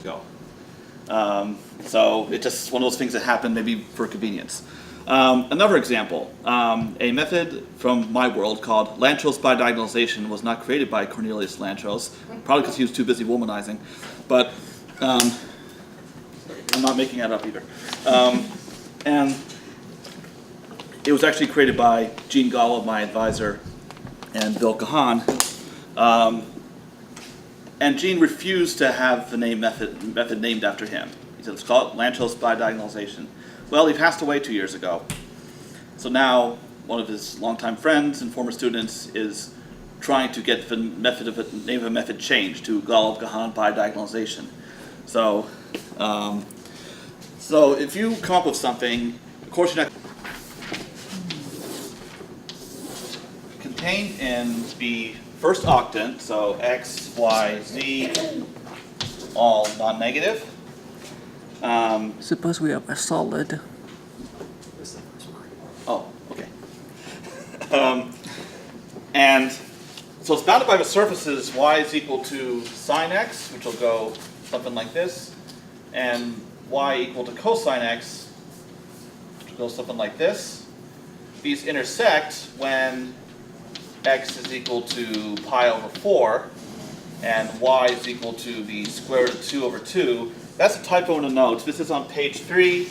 Go. So it's just one of those things that happen maybe for convenience. Another example, a method from my world called Lanczos bidiagonalization was not created by Cornelius Lanczos, probably because he was too busy womanizing, but I'm not making that up either. And it was actually created by Gene Golub, my advisor, and Bill Kahan. And Gene refused to have the name method named after him. He said, let's call it Lanczos bidiagonalization. Well, he passed away 2 years ago. So now one of his longtime friends and former students is trying to get the name of a method changed to Golub-Kahan bidiagonalization. So, so if you come up with something, of course you're not contained in the first octant, so x, y, z, all non-negative. Suppose we have a solid. Oh, okay. And so it's bounded by the surfaces y is equal to sine x, which will go something like this, and y equal to cosine x, which will go something like this. These intersect when x is equal to pi over 4, and y is equal to the square root of 2 over 2. That's a typo in the notes. This is on page 3.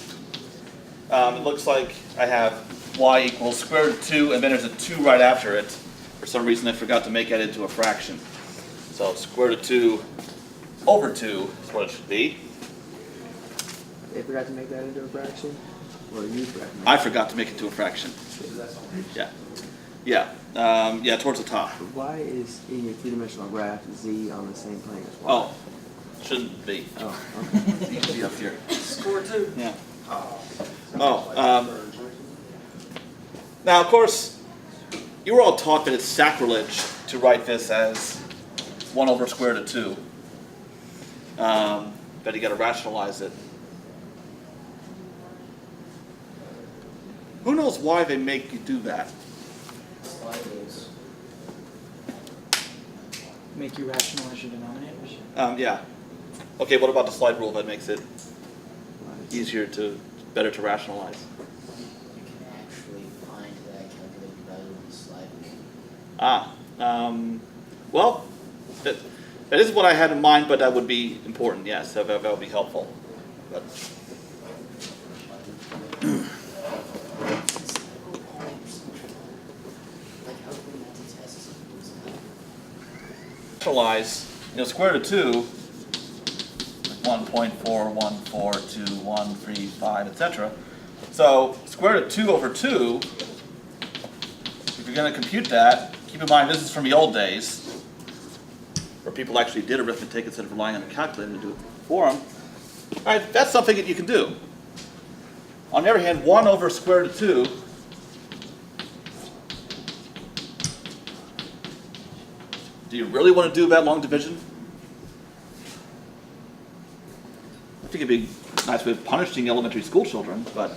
It looks like I have y equals square root of 2, and then there's a 2 right after it. For some reason, I forgot to make that into a fraction. So square root of 2 over 2 is what it should be. They forgot to make that into a fraction? Or you forgot to make I forgot to make it into a fraction. Yeah. Yeah. Yeah, towards the top. Why is in your three-dimensional graph z on the same plane as y? Oh, shouldn't be. Oh, okay. It should be up here. Score 2. Yeah. Oh, now of course, you were all taught that it's sacrilege to write this as 1 over square root of 2. But you got to rationalize it. Who knows why they make you do that? Make you rationalize your denominators. Yeah. Okay, what about the slide rule that makes it easier better to rationalize? You can actually find that calculated value on the slide. Well, that is what I had in mind, but that would be important, yes, that would be helpful. But rationalize, square root of 2, 1.41421335, etc. So square root of 2 over 2, if you're going to compute that, keep in mind this is from the old days, where people actually did arithmetic instead of relying on a calculator to do it for them. All right, that's something that you can do. On the other hand, 1 over square root of 2 do you really want to do that long division? I think it'd be a nice way of punishing elementary school children, but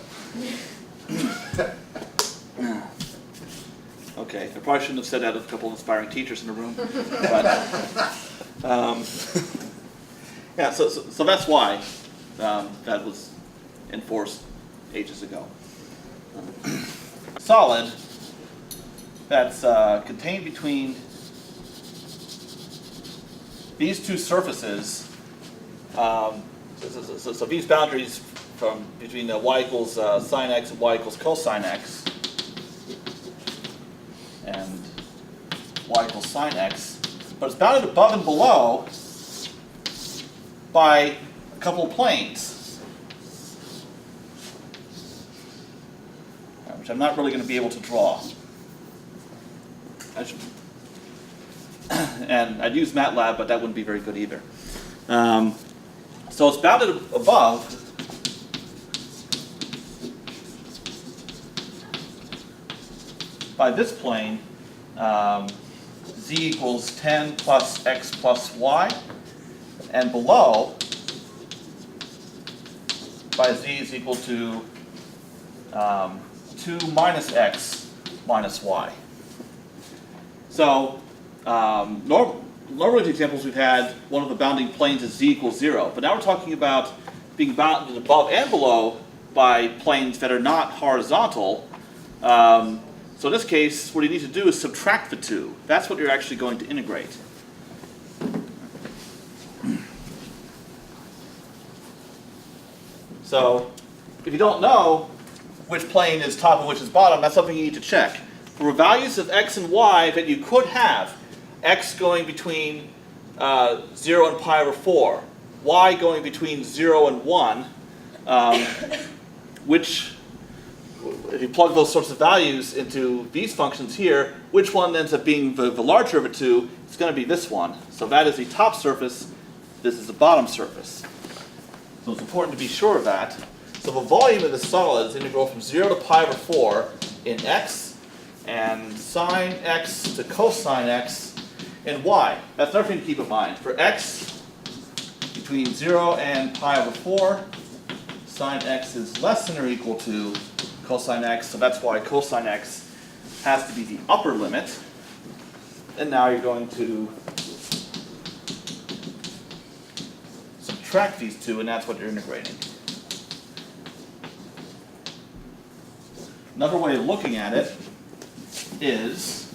okay, I probably shouldn't have said that to a couple of inspiring teachers in the room. But yeah, so that's why that was enforced ages ago. Solid that's contained between these two surfaces. So these boundaries between y equals sine x and y equals cosine x, and y equals sine x, but it's bounded above and below by a couple of planes, which I'm not really going to be able to draw. And I'd use MATLAB, but that wouldn't be very good either. So it's bounded above by this plane, z equals 10 plus x plus y, and below by z is equal to 2 minus x minus y. So normally the examples we've had, one of the bounding planes is z equals 0. But now we're talking about being bounded above and below by planes that are not horizontal. So in this case, what you need to do is subtract the two. That's what you're actually going to integrate. So if you don't know which plane is top and which is bottom, that's something you need to check. For values of x and y that you could have, x going between 0 and pi over 4, y going between 0 and 1, which, if you plug those sorts of values into these functions here, which one ends up being the larger of the two? It's going to be this one. So that is the top surface, this is the bottom surface. So it's important to be sure of that. So the volume of the solid is integral from 0 to pi over 4 in x, and sine x to cosine x in y. That's another thing to keep in mind. For x between 0 and pi over 4, sine x is less than or equal to cosine x, so that's why cosine x has to be the upper limit. And now you're going to subtract these two, and that's what you're integrating. Another way of looking at it is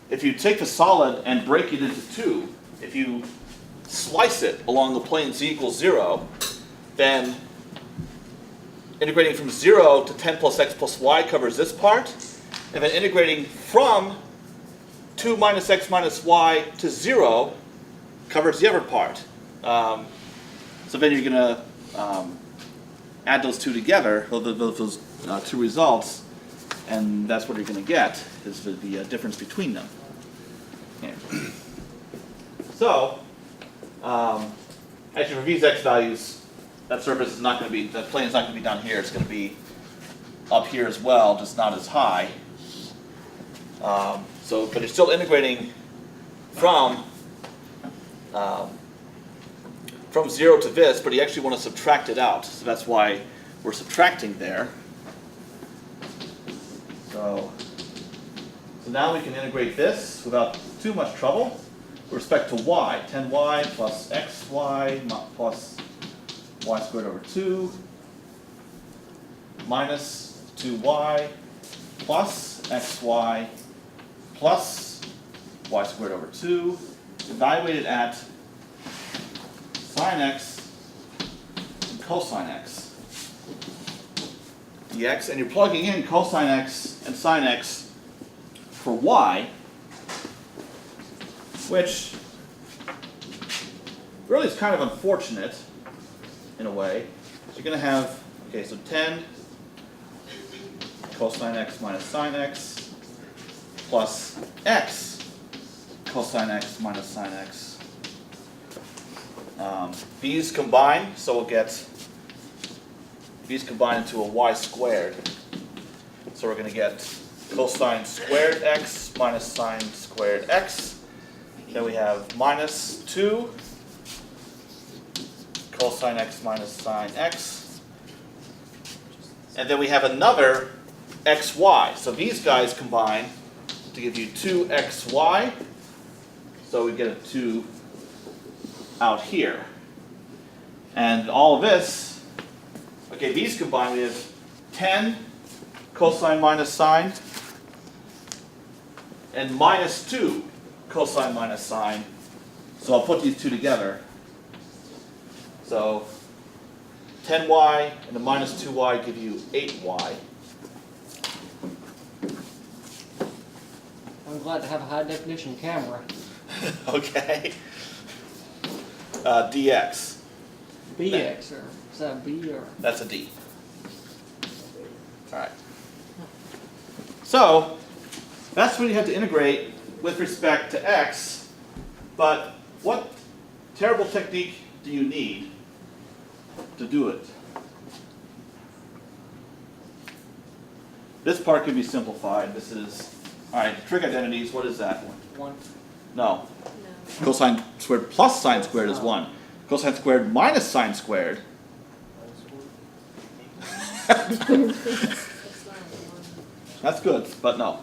if you take the solid and break it into two, if you slice it along the plane z equals 0, then integrating from 0 to 10 plus x plus y covers this part, and then integrating from 2 minus x minus y to 0 covers the other part. So then you're going to add those two together, those two results, and that's what you're going to get, is the difference between them. Okay. So, actually for these x values, that surface is not going to be, that plane is not going to be down here, it's going to be up here as well, just not as high. But you're still integrating from 0 to this, but you actually want to subtract it out. So that's why we're subtracting there. So now we can integrate this without too much trouble with respect to y. 10y plus xy plus y squared over 2 minus 2y plus xy plus y squared over 2 evaluated at sine x and cosine x dx, and you're plugging in cosine x and sine x for y, which really is kind of unfortunate in a way. So you're going to have, okay, so 10 cosine x minus sine x plus x cosine x minus sine x. These combine, so we'll get these combine into a y squared. So we're going to get cosine squared x minus sine squared x. Then we have minus 2 cosine x minus sine x. And then we have another xy. So these guys combine to give you 2xy. So we get a 2 out here. And all of this, okay, these combine, we have 10 cosine minus sine and minus 2 cosine minus sine. So I'll put these two together. So 10y and the minus 2y give you 8y. I'm glad to have a high definition camera. Okay. Dx. BX, or is that B or? That's a D. Alright. So, that's what you have to integrate with respect to x, but what terrible technique do you need to do it? This part can be simplified. This is, alright, trig identities, what is that? 1. No. Cosine squared plus sine squared is 1. Cosine squared minus sine squared. That's good, but no.